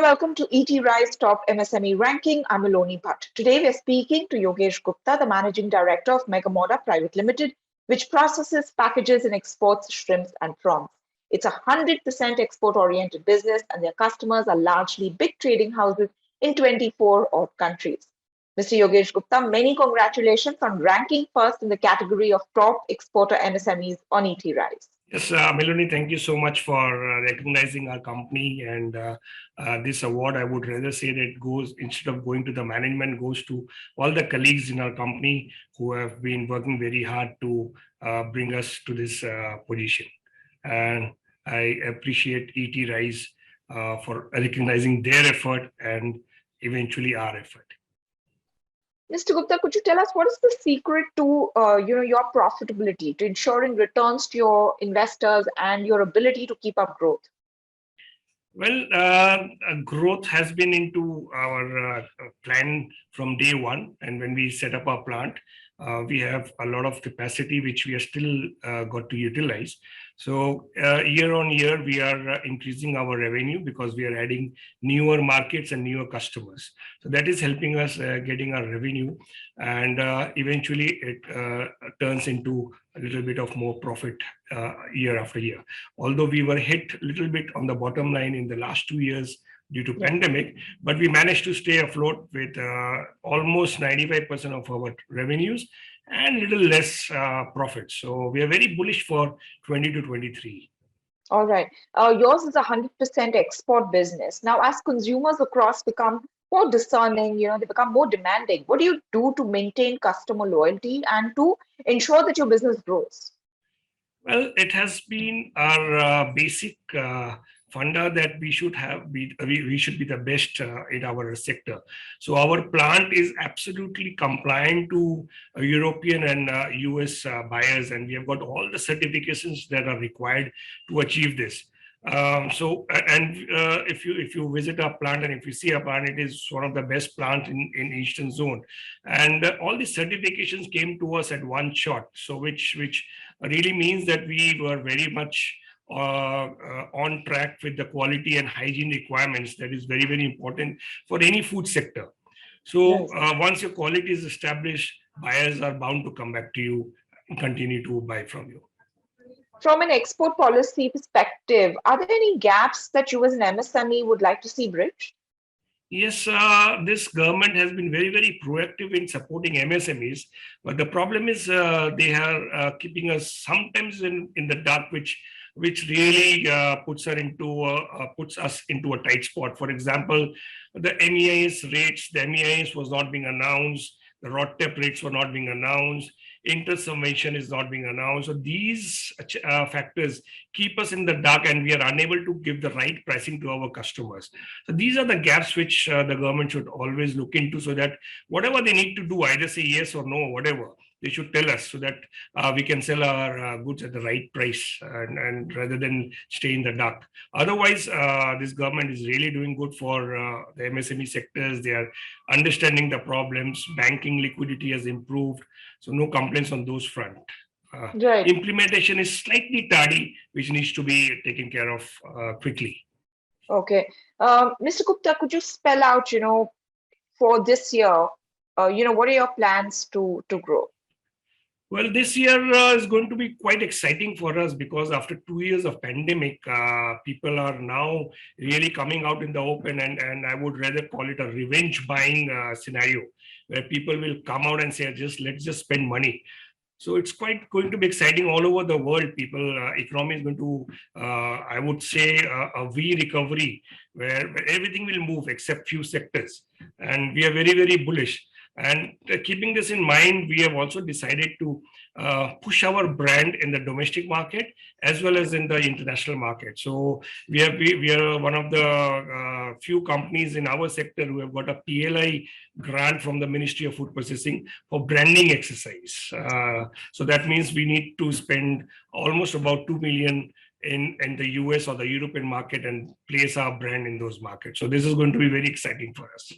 welcome to ETRise Top MSME Ranking. I'm Aloni Bhatt. Today we're speaking to Yogesh Gupta, the Managing Director of Megaa Moda Pvt Ltd, which processes, packages and exports shrimps and prawns. It's a 100% export-oriented business and their customers are largely big trading houses in 24 odd countries. Mr. Yogesh Gupta, many congratulations on ranking first in the category of top exporter MSMEs on ETRise. Yes, Melanie, thank you so much for recognizing our company, and this award, I would rather say that it goes, instead of going to the management, goes to all the colleagues in our company who have been working very hard to bring us to this position. And I appreciate ETRise for recognizing their effort and eventually our effort. Mr. Gupta, could you tell us what is the secret to your profitability, to ensuring returns to your investors and your ability to keep up growth? Well, growth has been into our plan from day one, and when we set up our plant, we have a lot of capacity which we are still got to utilize. So year on year, we are increasing our revenue because we are adding newer markets and newer customers. So that is helping us getting our revenue, and eventually it turns into a little bit of more profit year after year. Although we were hit a little bit on the bottom line in the last 2 years due to pandemic, but we managed to stay afloat with almost 95% of our revenues and little less profit. So we are very bullish for 20 to 23. All right. Yours is a 100% export business. Now, as consumers across become more discerning, they become more demanding, what do you do to maintain customer loyalty and to ensure that your business grows? Well, it has been our basic funda that we should have, we should be the best in our sector. So our plant is absolutely compliant to European and US buyers, and we have got all the certifications that are required to achieve this. If you visit our plant and if you see our plant, it is one of the best plants in Eastern Zone, and all the certifications came to us at one shot. So which really means that we were very much on track with the quality and hygiene requirements. That is very, very important for any food sector. So once your quality is established, buyers are bound to come back to you and continue to buy from you. From an export policy perspective, are there any gaps that you as an MSME would like to see bridged? Yes, this government has been very, very proactive in supporting MSMEs, but the problem is they are keeping us sometimes in the dark, which really puts us into a tight spot. For example, the MEIS rates, the MEIS was not being announced, the RODTEP rates were not being announced, inter-submission is not being announced. So these factors keep us in the dark and we are unable to give the right pricing to our customers. So these are the gaps which the government should always look into, so that whatever they need to do, either say yes or no, whatever, they should tell us so that we can sell our goods at the right price and rather than stay in the dark. Otherwise, this government is really doing good for the MSME sectors. They are understanding the problems. Banking liquidity has improved. So no complaints on those front. Implementation is slightly tardy, which needs to be taken care of quickly. Okay. Mr. Gupta, could you spell out, for this year, what are your plans to grow? Well, this year is going to be quite exciting for us because after 2 years of pandemic, people are now really coming out in the open, and I would rather call it a revenge buying scenario where people will come out and say, let's just spend money. So it's quite going to be exciting all over the world. Economy is going to, I would say, a V recovery where everything will move except few sectors. And we are very, very bullish. And keeping this in mind, we have also decided to push our brand in the domestic market as well as in the international market. So we are one of the few companies in our sector who have got a PLI grant from the Ministry of Food Processing for branding exercise. So that means we need to spend almost about 2 million in the US or the European market and place our brand in those markets. So this is going to be very exciting for us.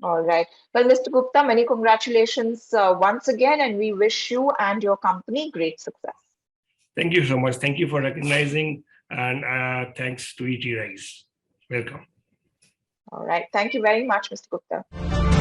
All right. Well, Mr. Gupta, many congratulations once again, and we wish you and your company great success. Thank you so much. Thank you for recognizing, and thanks to ETRise. Welcome. All right. Thank you very much, Mr. Gupta.